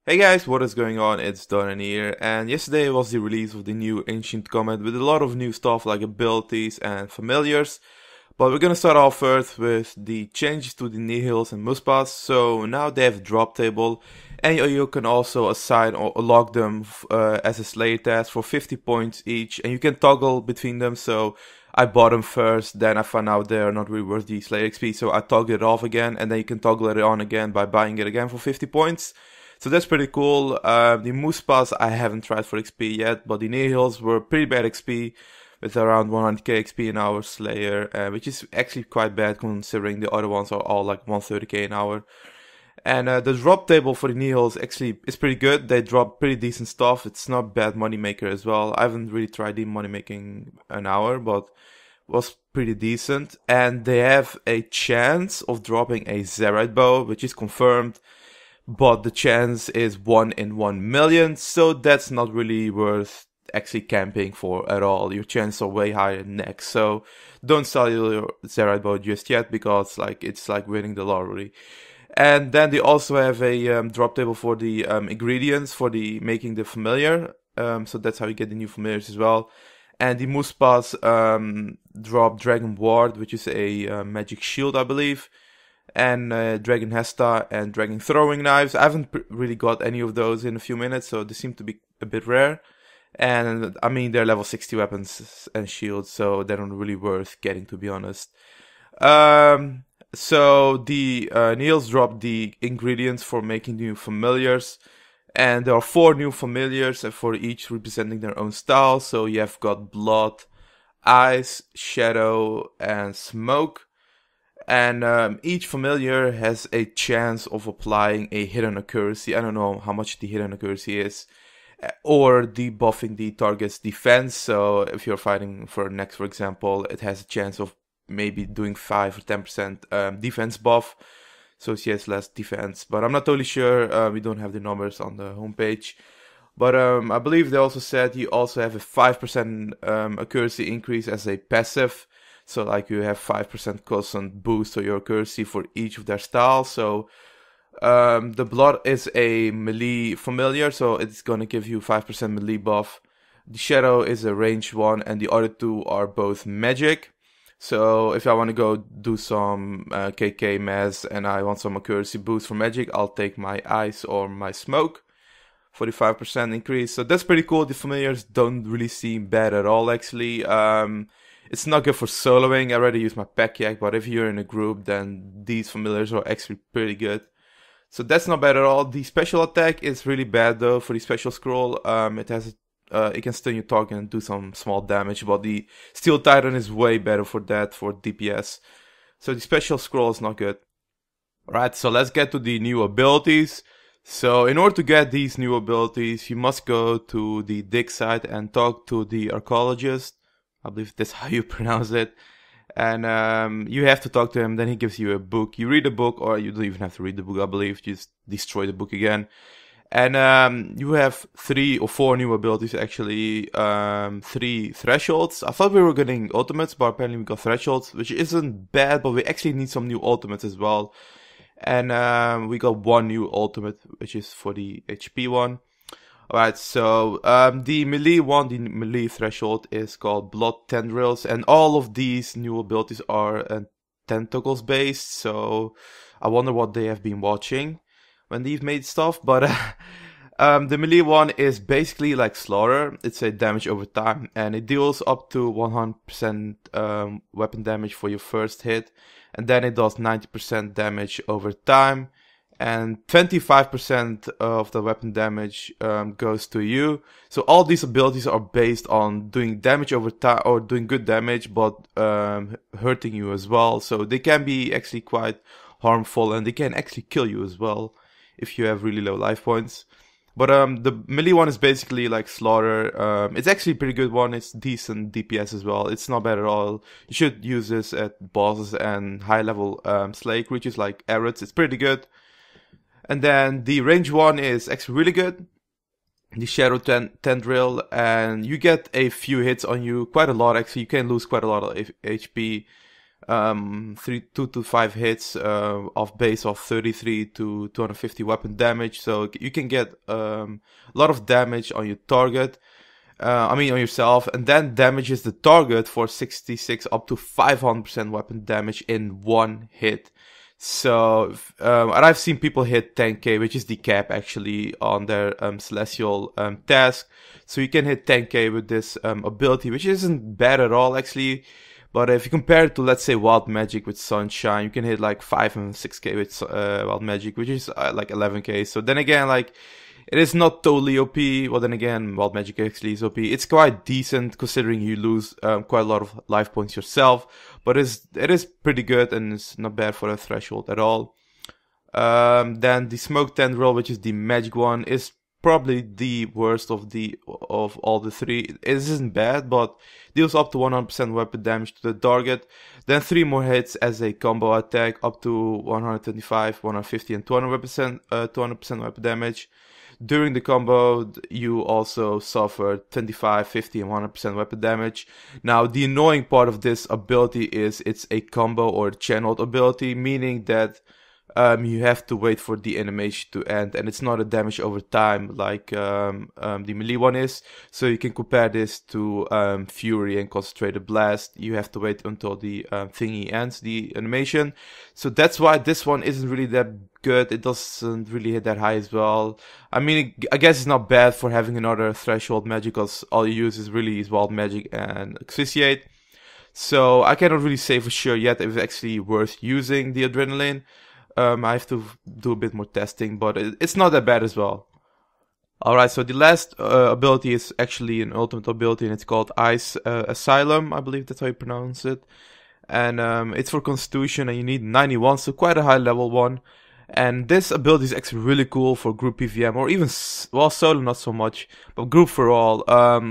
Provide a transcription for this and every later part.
Hey guys, what is going on? It's Dardan here, and yesterday was the release of the new Ancient Comet with a lot of new stuff like abilities and familiars. But we're gonna start off first with the changes to the Nihils and Muspas. So now they have a drop table, and you can also assign or log them as a Slayer task for 50 points each, and you can toggle between them. So I bought them first, then I found out they're not really worth the Slayer XP, so I toggled it off again, and then you can toggle it on again by buying it again for 50 points. So that's pretty cool. The Muspas I haven't tried for XP yet, but the Nihils were pretty bad XP with around 100k XP an hour Slayer, which is actually quite bad considering the other ones are all like 130k an hour. And the drop table for the Nihils actually is pretty good. They drop pretty decent stuff. It's not bad money maker as well. I haven't really tried the money making an hour, but was pretty decent. And they have a chance of dropping a Zerite bow, which is confirmed. But the chance is 1 in 1 million, so that's not really worth actually camping for at all. Your chances are way higher next, so don't sell your Zerite bow just yet because it's like winning the lottery. And then they also have a drop table for the ingredients for the making the familiar, so that's how you get the new familiars as well. And the Muspas drop Dragon Ward, which is a magic shield, I believe. And Dragon Hesta and Dragon Throwing Knives. I haven't really got any of those in a few minutes, so they seem to be a bit rare. And I mean, they're level 60 weapons and shields, so they're not really worth getting, to be honest. So the Niels dropped the ingredients for making new familiars. And there are 4 new familiars, and for each representing their own style. So you have got Blood, Ice, Shadow, and Smoke. And each familiar has a chance of applying a hidden accuracy. I don't know how much the hidden accuracy is. Or debuffing the target's defense. So if you're fighting for next, for example, it has a chance of maybe doing 5 or 10% defense buff. So she has less defense. But I'm not totally sure. We don't have the numbers on the homepage. But I believe they also said you also have a 5% accuracy increase as a passive. So like you have 5% constant boost to your accuracy for each of their styles. So the Blood is a melee familiar, so it's gonna give you 5% melee buff. The Shadow is a ranged one, and the other 2 are both magic. So if I want to go do some KK mess and I want some accuracy boost for magic, I'll take my Ice or my Smoke for the 5% increase. So that's pretty cool. The familiars don't really seem bad at all, actually. It's not good for soloing. I already use my pack yak, but if you're in a group, then these familiars are actually pretty good. So that's not bad at all. The special attack is really bad though for the special scroll. It can stun your target and do some small damage, but the Steel Titan is way better for that, for DPS. So the special scroll is not good. Alright, so let's get to the new abilities. So in order to get these new abilities, you must go to the dig site and talk to the archaeologist. I believe that's how you pronounce it. And you have to talk to him, then he gives you a book. You read the book, or you don't even have to read the book, I believe. Just destroy the book again. And you have 3 or 4 new abilities, actually. 3 thresholds. I thought we were getting ultimates, but apparently we got thresholds, which isn't bad, but we actually need some new ultimates as well. And we got 1 new ultimate, which is for the HP one. Alright, so the melee one, the melee threshold is called Blood Tendrils, and all of these new abilities are tentacles based, so I wonder what they have been watching when they've made stuff. But the melee one is basically like Slaughter. It's a damage over time, and it deals up to 100% weapon damage for your first hit, and then it does 90% damage over time. And 25% of the weapon damage goes to you. So all these abilities are based on doing damage over time, or doing good damage, but hurting you as well. So they can be actually quite harmful, and they can actually kill you as well if you have really low life points. But the melee one is basically like Slaughter. It's actually a pretty good one. It's decent DPS as well. It's not bad at all. You should use this at bosses and high level Slayer creatures like Arrows. It's pretty good. And then the range one is actually really good. The Shadow Tendril, and you get a few hits on you, quite a lot actually. You can lose quite a lot of HP 2 to 5 hits of base of 33 to 250 weapon damage. So you can get a lot of damage on your target. On yourself, and then damages the target for 66 up to 500% weapon damage in one hit. So, and I've seen people hit 10k, which is the cap actually on their celestial task. So you can hit 10k with this ability, which isn't bad at all actually. But if you compare it to, let's say, Wild Magic with Sunshine, you can hit like 5 and 6k with Wild Magic, which is like 11k. So then again, like, it is not totally OP. Well, then again, Wild Magic actually is OP. It's quite decent considering you lose quite a lot of life points yourself. But it is pretty good and it's not bad for a threshold at all. Then the Smoke Tendril, which is the magic one, is probably the worst of all the three. It isn't bad, but deals up to 100% weapon damage to the target. Then 3 more hits as a combo attack, up to 125, 150, and 200% weapon damage. During the combo, you also suffer 25, 50, and 100% weapon damage. Now, the annoying part of this ability is it's a combo or channeled ability, meaning that you have to wait for the animation to end, and it's not a damage over time like the melee one is. So you can compare this to Fury and Concentrated Blast. You have to wait until the thingy ends, the animation. So that's why this one isn't really that good. It doesn't really hit that high as well. I mean, I guess it's not bad for having another threshold magic, because all you use is really Wild Magic and Asphyxiate. So I cannot really say for sure yet if it's actually worth using the Adrenaline. I have to do a bit more testing, but it's not that bad as well. Alright, so the last ability is actually an ultimate ability, and it's called Asylum, I believe that's how you pronounce it. And it's for Constitution, and you need 91, so quite a high level one. And this ability is actually really cool for group PVM, or even, well, solo not so much, but group for all.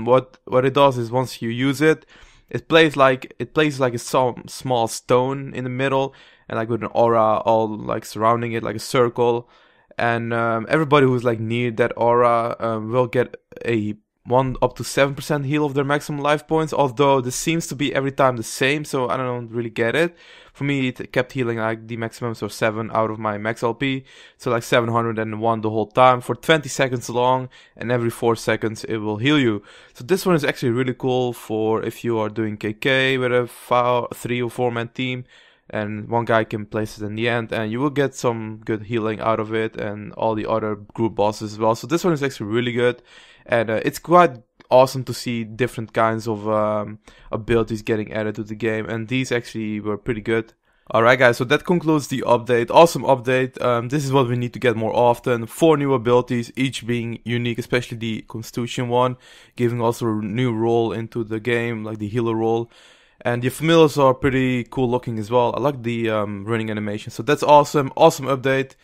What it does is once you use it, it plays like a small stone in the middle, and like with an aura all like surrounding it like a circle. And everybody who's like near that aura will get a 1 up to 7% heal of their maximum life points, although this seems to be every time the same, so I don't really get it. For me, it kept healing like the maximum, so 7 out of my max LP, so like 701 the whole time for 20 seconds long, and every 4 seconds it will heal you. So this one is actually really cool for if you are doing KK with a 3 or 4 man team, and one guy can place it in the end, and you will get some good healing out of it, and all the other group bosses as well. So this one is actually really good, and it's quite awesome to see different kinds of abilities getting added to the game, and these actually were pretty good. Alright guys, so that concludes the update. Awesome update. This is what we need to get more often. 4 new abilities, each being unique, especially the Constitution one, giving also a new role into the game, like the healer role. And the familiars are pretty cool looking as well. I like the running animation. So that's awesome. Awesome update.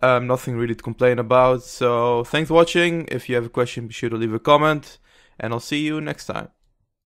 Nothing really to complain about. So thanks for watching. If you have a question, be sure to leave a comment. And I'll see you next time.